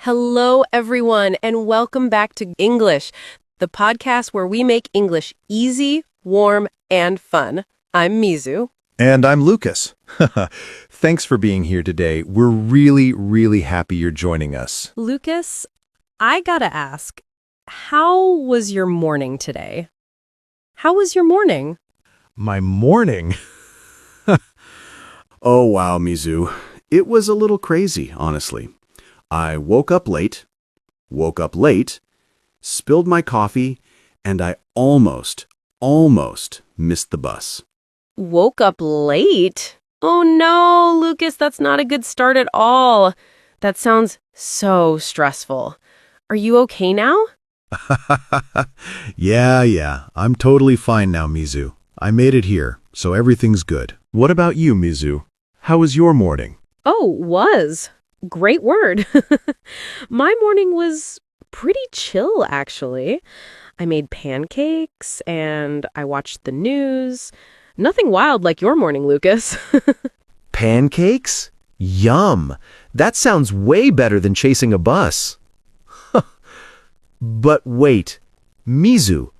Hello, everyone, and welcome back to English, the podcast where we make English easy, warm, and fun. I'm Mizu. And I'm Lucas. Thanks for being here today. We're really happy you're joining us. Lucas, I gotta ask, how was your morning today? How was your morning? My morning? Oh, wow, Mizu. It was a little crazy, honestly. I woke up late, spilled my coffee, and I almost missed the bus. Woke up late? Oh no, Lucas, that's not a good start at all. That sounds so stressful. Are you okay now? Yeah, I'm totally fine now, Mizu. I made it here, so everything's good. What about you, Mizu? How was your morning? Oh, was. Great word. My morning was pretty chill, actually. I made pancakes and I watched the news. Nothing wild like your morning, Lucas. Pancakes? Yum! That sounds way better than chasing a bus. But wait, Mizu,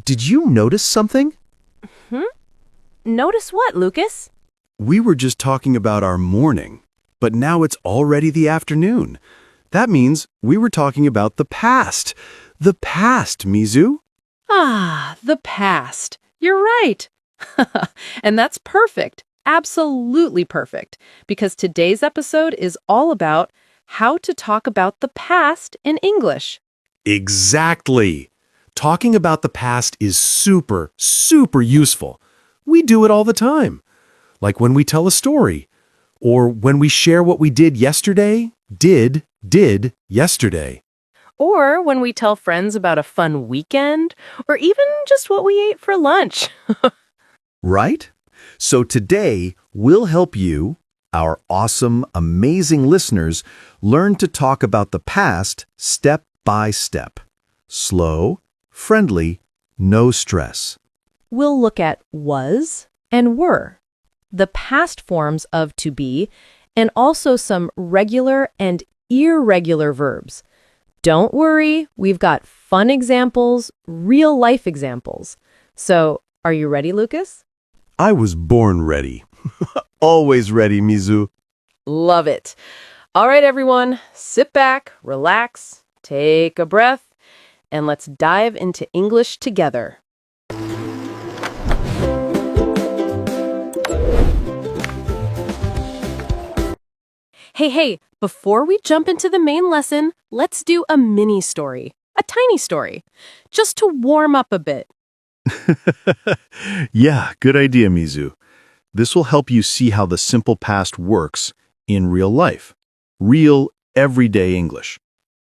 did you notice something? Notice what, Lucas? We were just talking about our morning, but now it's already the afternoon. That means we were talking about the past. The past, Mizu. Ah, the past. You're right. And that's perfect. Absolutely perfect. Because today's episode is all about how to talk about the past in English. Exactly. Talking about the past is super useful. We do it all the time. Like when we tell a story, or when we share what we did yesterday, did yesterday. Or when we tell friends about a fun weekend, or even just what we ate for lunch. Right? So today, we'll help you, our awesome, amazing listeners, learn to talk about the past step by step. Slow, friendly, no stress. We'll look at was and were, the past forms of to be, and also some regular and irregular verbs. Don't worry, we've got fun examples, real-life examples. So, are you ready, Lucas? I was born ready. Always ready, Mizu. Love it. All right, everyone, sit back, relax, take a breath, and let's dive into English together. Hey, before we jump into the main lesson, let's do a mini story, a tiny story, just to warm up a bit. Yeah, good idea, Mizu. This will help you see how the simple past works in real life. Real, everyday English.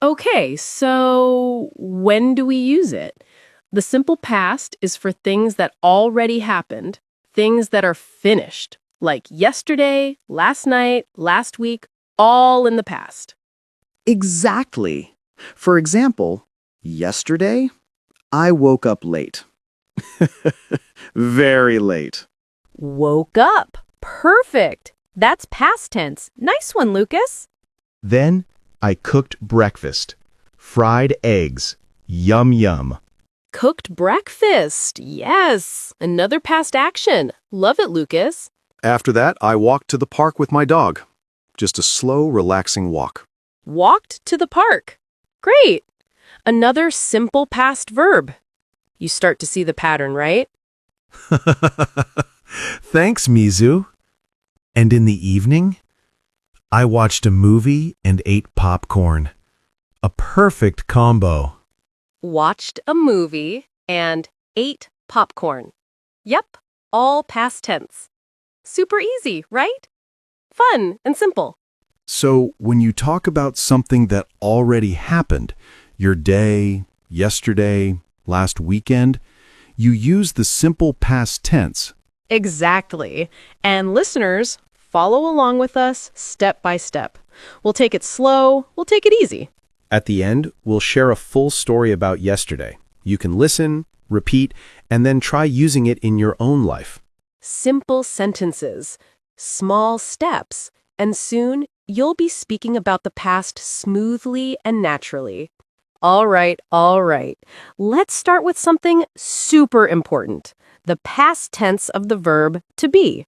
Okay, so when do we use it? The simple past is for things that already happened, things that are finished, like yesterday, last night, last week, all in the past. Exactly. For example, yesterday, I woke up late. Very late. Woke up. Perfect. That's past tense. Nice one, Lucas. Then I cooked breakfast. Fried eggs. Yum yum. Cooked breakfast. Yes. Another past action. Love it, Lucas. After that, I walked to the park with my dog. Just a slow, relaxing walk. Walked to the park. Great. Another simple past verb. You start to see the pattern, right? Thanks, Mizu. And in the evening, I watched a movie and ate popcorn. A perfect combo. Watched a movie and ate popcorn. Yep, all past tense. Super easy, right? Fun and simple. So, when you talk about something that already happened, your day, yesterday, last weekend, you use the simple past tense. Exactly. And listeners, follow along with us step by step. We'll take it slow, we'll take it easy. At the end, we'll share a full story about yesterday. You can listen, repeat, and then try using it in your own life. Simple sentences, small steps, and soon you'll be speaking about the past smoothly and naturally. All right, all right. Let's start with something super important. The past tense of the verb to be.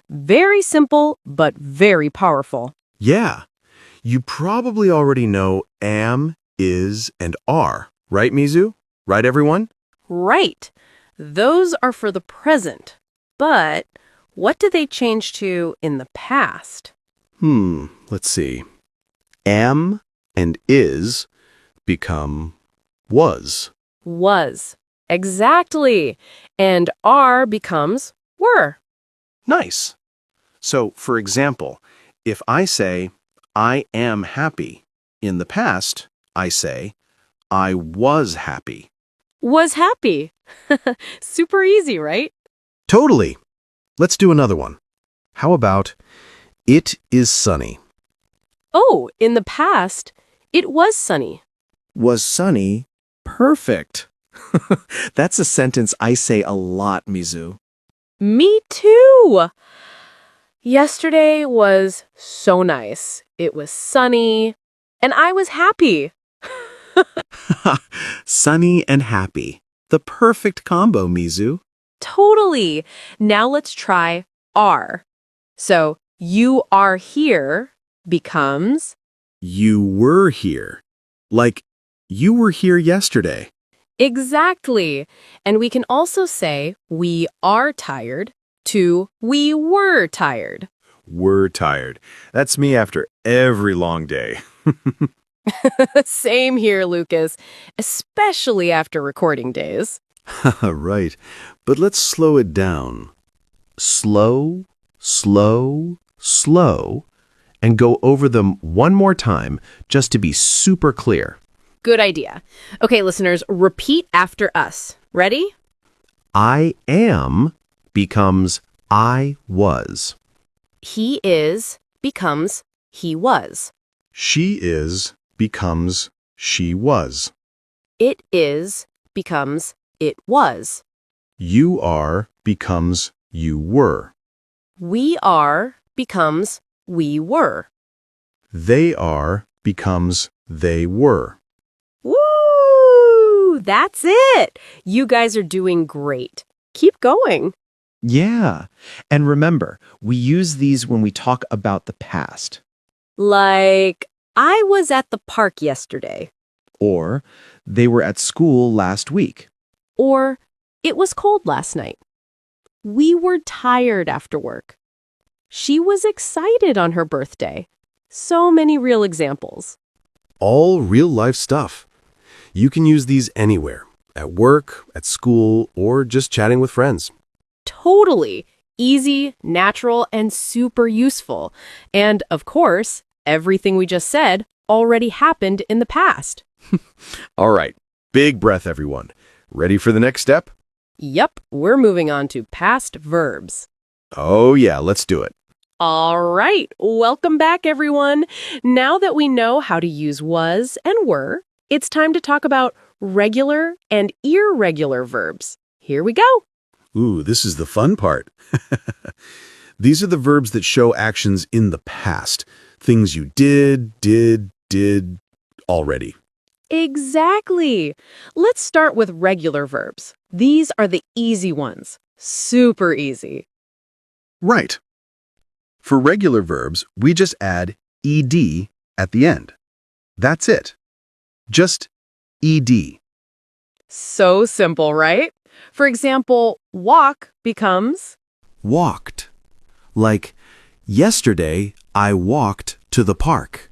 Very simple, but very powerful. Yeah. You probably already know am, is, and are, right, Mizu? Right, everyone? Right. Those are for the present. But what do they change to in the past? Let's see. Am and is become was. Was. Exactly. And are becomes were. Nice. So, for example, if I say, I am happy, in the past, I say, I was happy. Was happy. Super easy, right? Totally. Let's do another one. How about it is sunny? Oh, in the past, it was sunny. Was sunny? Perfect. That's a sentence I say a lot, Mizu. Me too. Yesterday was so nice. It was sunny, and I was happy. Sunny and happy. The perfect combo, Mizu. Totally. Now let's try are. So, you are here becomes You were here. Like, you were here yesterday. exactly. And we can also say we are tired to we were tired. We're tired. That's me after every long day. Same here, Lucas, especially after recording days. Right. But let's slow it down. Slow, slow, slow, and go over them one more time just to be super clear. Good idea. Okay, listeners, repeat after us. Ready? I am becomes I was. He is becomes he was. She is becomes she was. It is becomes it was. You are becomes you were. We are becomes we were. They are becomes they were. Woo! That's it. You guys are doing great. Keep going. Yeah. And remember, we use these when we talk about the past. Like, I was at the park yesterday. Or, they were at school last week. Or, it was cold last night. We were tired after work. She was excited on her birthday. So many real examples. All real life stuff. You can use these anywhere, at work, at school, or just chatting with friends. Totally. Easy, natural, and super useful. And, of course, everything we just said already happened in the past. All right. Big breath, everyone. Ready for the next step? Yep, we're moving on to past verbs. Oh, yeah, let's do it. All right, welcome back, everyone. Now that we know how to use was and were, it's time to talk about regular and irregular verbs. Here we go. Ooh, this is the fun part. These are the verbs that show actions in the past. Things you did already. Exactly. Let's start with regular verbs. These are the easy ones. Super easy. Right. For regular verbs, we just add ed at the end. That's it. Just ed. So simple, right? For example, walk becomes Walked. Like, yesterday I walked to the park.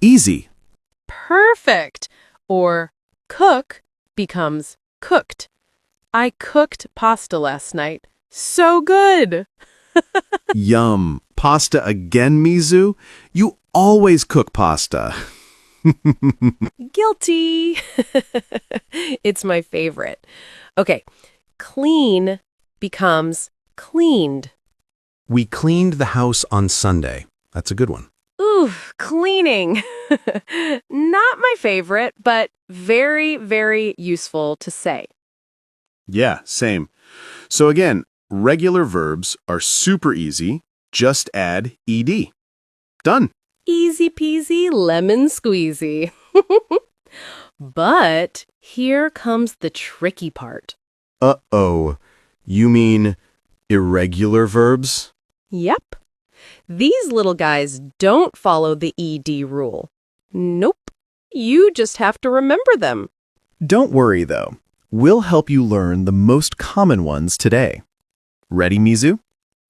Easy. perfect. Or cook becomes cooked. I cooked pasta last night. So good. Yum. Pasta again, Mizu? You always cook pasta. Guilty. It's my favorite. Okay, clean becomes cleaned. We cleaned the house on Sunday. That's a good one. Ooh, cleaning. Not my favorite, but very, very useful to say. Yeah, same. So again, regular verbs are super easy. Just add ed. Done. Easy peasy lemon squeezy. But here comes the tricky part. Uh-oh. You mean irregular verbs? Yep. These little guys don't follow the ED rule. Nope. You just have to remember them. Don't worry, though. We'll help you learn the most common ones today. Ready, Mizu?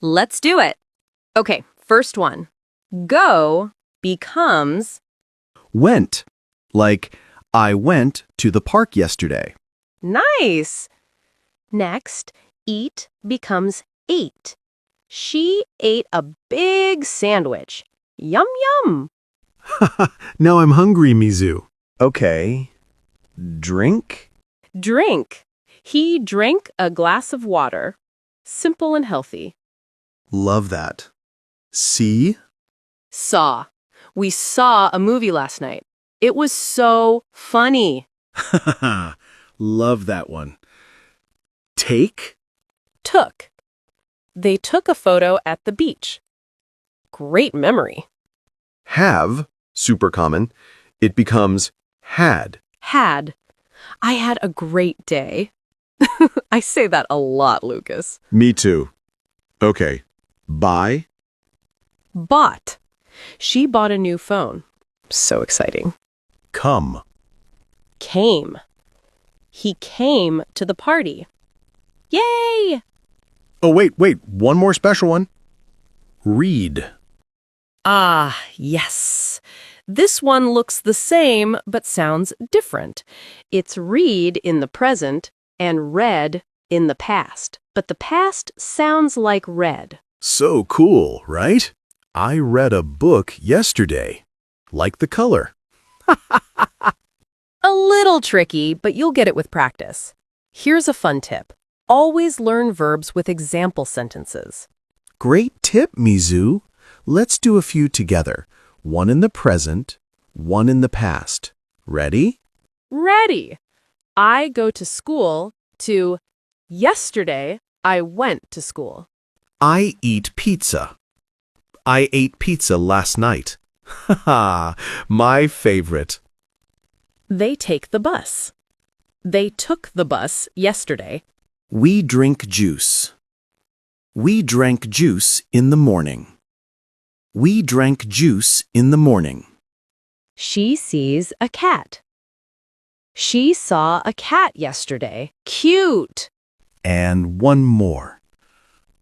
Let's do it. Okay, first one. Go becomes Went. Like, I went to the park yesterday. nice. Next, eat becomes ate. She ate a big sandwich. Yum, yum. Now I'm hungry, Mizu. Okay. Drink? Drink. He drank a glass of water. Simple and healthy. Love that. See? Saw. We saw a movie last night. It was so funny. Love that one. Take? Took. They took a photo at the beach. Great memory. Have, super common. It becomes had. Had. I had a great day. I say that a lot, Lucas. Me too. Okay. Buy? Bought. She bought a new phone. So exciting. Come. Came. He came to the party. Yay! Oh, wait. One more special one. Read. Ah, yes. This one looks the same, but sounds different. It's read in the present and read in the past, but the past sounds like read. So cool, right? I read a book yesterday. Like the color. A little tricky, but you'll get it with practice. Here's a fun tip. Always learn verbs with example sentences. Great tip, Mizu. Let's do a few together. One in the present, one in the past. Ready? Ready. I go to school to yesterday I went to school. I eat pizza. I ate pizza last night. Haha, my favorite. They take the bus. They took the bus yesterday. We drink juice. We drank juice in the morning. We drank juice in the morning. She sees a cat. She saw a cat yesterday. Cute. And one more.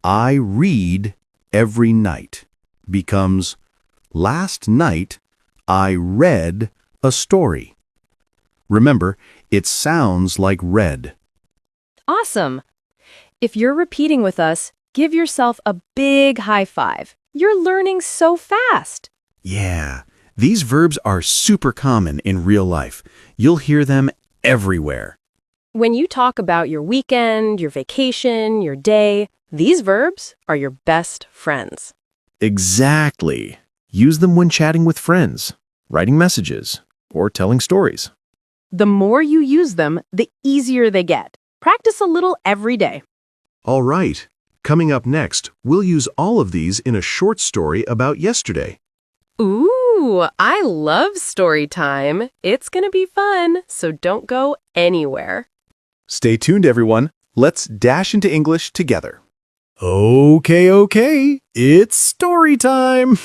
I read every night becomes last night I read a story. Remember, it sounds like read. Awesome. If you're repeating with us, give yourself a big high five. You're learning so fast. Yeah, these verbs are super common in real life. You'll hear them everywhere. When you talk about your weekend, your vacation, your day, these verbs are your best friends. Exactly. Use them when chatting with friends, writing messages, or telling stories. The more you use them, the easier they get. Practice a little every day. All right. Coming up next, we'll use all of these in a short story about yesterday. Ooh, I love story time. It's going to be fun, so don't go anywhere. Stay tuned, everyone. Let's dash into English together. Okay. It's story time.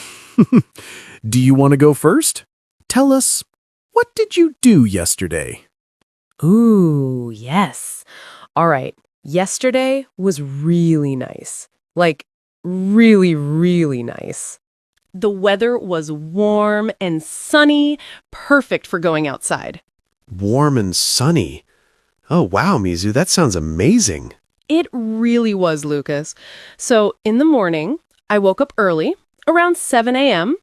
Do you want to go first? Tell us, what did you do yesterday? Ooh, yes. All right. Yesterday was really nice. Like, really, really nice. The weather was warm and sunny, perfect for going outside. Warm and sunny. Oh, wow, Mizu, that sounds amazing. It really was, Lucas. So, in the morning, I woke up early, around 7 a.m.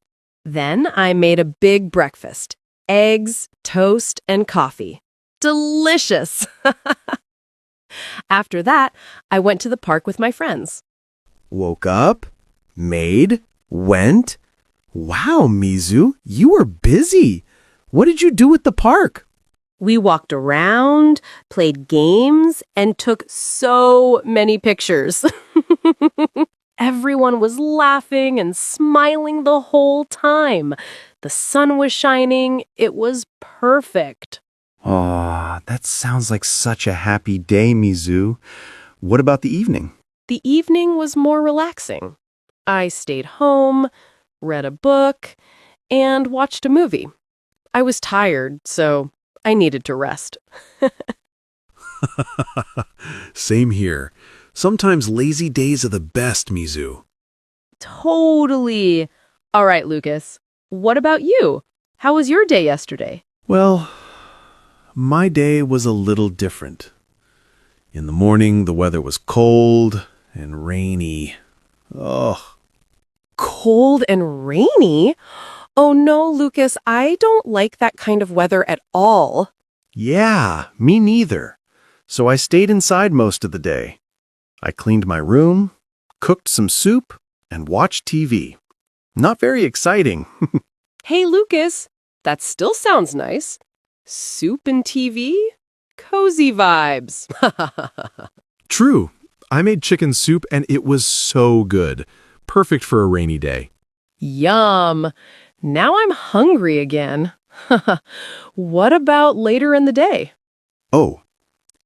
Then I made a big breakfast. Eggs, toast, and coffee. Delicious! After that, I went to the park with my friends. Woke up, made, went. Wow, Mizu, you were busy. What did you do at the park? We walked around, played games, and took so many pictures. Everyone was laughing and smiling the whole time. The sun was shining. It was perfect. Oh, that sounds like such a happy day, Mizu. What about the evening? The evening was more relaxing. I stayed home, read a book, and watched a movie. I was tired, so I needed to rest. Same here. Sometimes lazy days are the best, Mizu. Totally. All right, Lucas. What about you? How was your day yesterday? Well, my day was a little different. In the morning, the weather was cold and rainy. Oh, Cold and rainy? Oh no, Lucas, I don't like that kind of weather at all. Yeah, me neither. So I stayed inside most of the day. I cleaned my room, cooked some soup, and watched TV. Not very exciting. Hey, Lucas, that still sounds nice. Soup and TV? Cozy vibes. true. I made chicken soup and it was so good. Perfect for a rainy day. Yum. Now I'm hungry again. What about later in the day? Oh,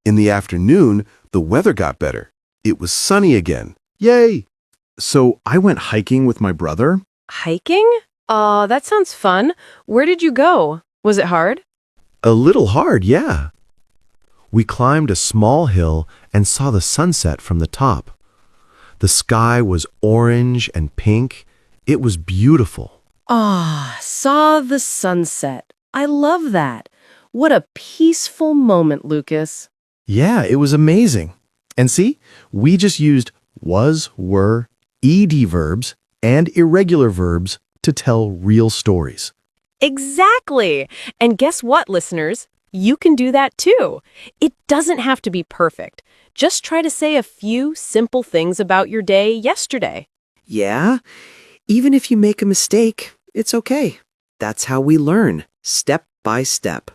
in the afternoon, the weather got better. It was sunny again. Yay! So I went hiking with my brother. Hiking? Oh, that sounds fun. Where did you go? Was it hard? A little hard, yeah. We climbed a small hill and saw the sunset from the top. The sky was orange and pink. It was beautiful. Ah, saw the sunset. I love that. What a peaceful moment, Lucas. Yeah, it was amazing. And see, we just used was, were, ed verbs, and irregular verbs to tell real stories. Exactly. And guess what, listeners? You can do that too. It doesn't have to be perfect. Just try to say a few simple things about your day yesterday. Yeah, even if you make a mistake, it's okay. That's how we learn, step by step.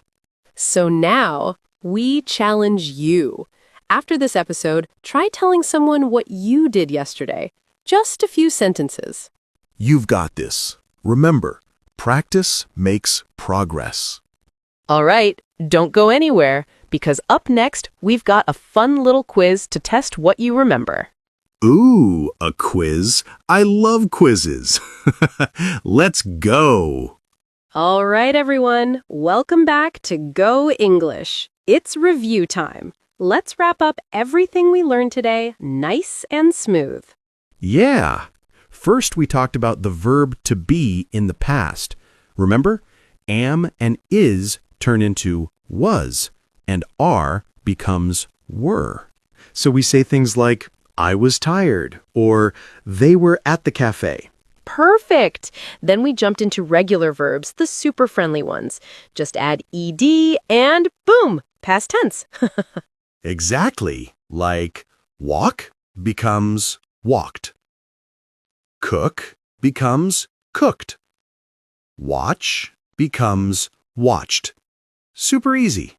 So now, we challenge you. After this episode, try telling someone what you did yesterday. Just a few sentences. You've got this. Remember, practice makes progress. All right, don't go anywhere, because up next, we've got a fun little quiz to test what you remember. Ooh, a quiz. I love quizzes. Let's go. All right, everyone, welcome back to Go English. It's review time. Let's wrap up everything we learned today nice and smooth. Yeah. First, we talked about the verb to be in the past. Remember? Am and is turn into was, and are becomes were. So we say things like, I was tired, or they were at the cafe. Perfect. Then we jumped into regular verbs, the super friendly ones. Just add ed and boom, past tense. Exactly. Like walk becomes walked. Cook becomes cooked. Watch becomes watched. Super easy.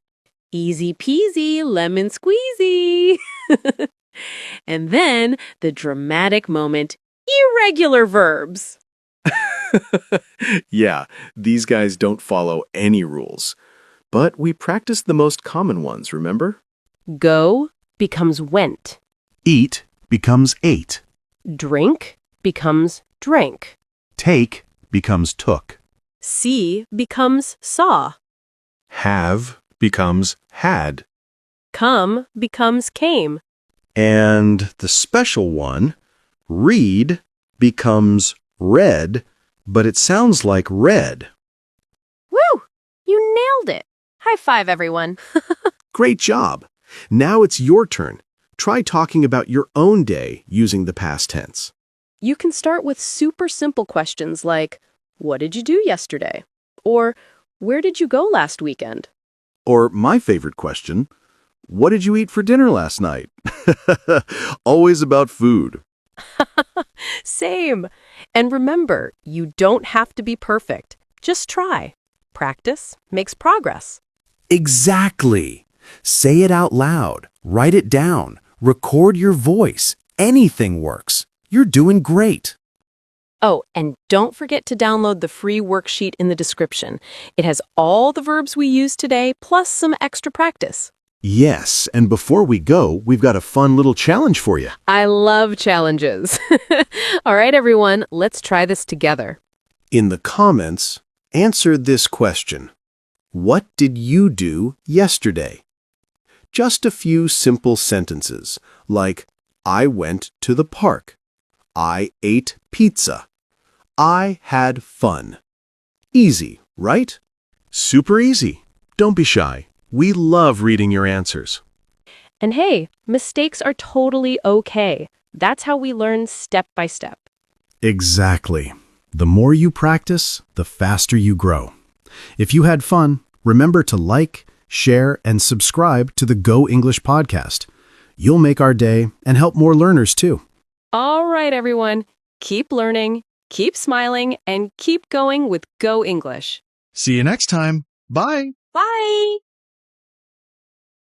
Easy peasy, lemon squeezy. And then the dramatic moment, irregular verbs. Yeah, these guys don't follow any rules. But we practiced the most common ones, remember? Go becomes went. Eat becomes ate. Drink becomes drank. Take becomes took. See becomes saw. Have becomes had. Come becomes came. And the special one, read, becomes read, but it sounds like red. Woo! You nailed it. High five, everyone. Great job. Now it's your turn. Try talking about your own day using the past tense. You can start with super simple questions like, what did you do yesterday? Or, where did you go last weekend? Or my favorite question, what did you eat for dinner last night? Always about food. Same. And remember, you don't have to be perfect. Just try. Practice makes progress. Exactly. Say it out loud. Write it down. Record your voice. Anything works. You're doing great. Oh, and don't forget to download the free worksheet in the description. It has all the verbs we used today, plus some extra practice. Yes, and before we go, we've got a fun little challenge for you. I love challenges. All right, everyone, let's try this together. In the comments, answer this question. What did you do yesterday? Just a few simple sentences, like, I went to the park. I ate pizza. I had fun. Easy, right? Super easy. Don't be shy. We love reading your answers. And hey, mistakes are totally okay. That's how we learn step by step. Exactly. The more you practice, the faster you grow. If you had fun, remember to like, share, and subscribe to the Go English podcast. You'll make our day and help more learners too. All right, everyone. Keep learning, keep smiling, and keep going with Go English. See you next time. Bye. Bye!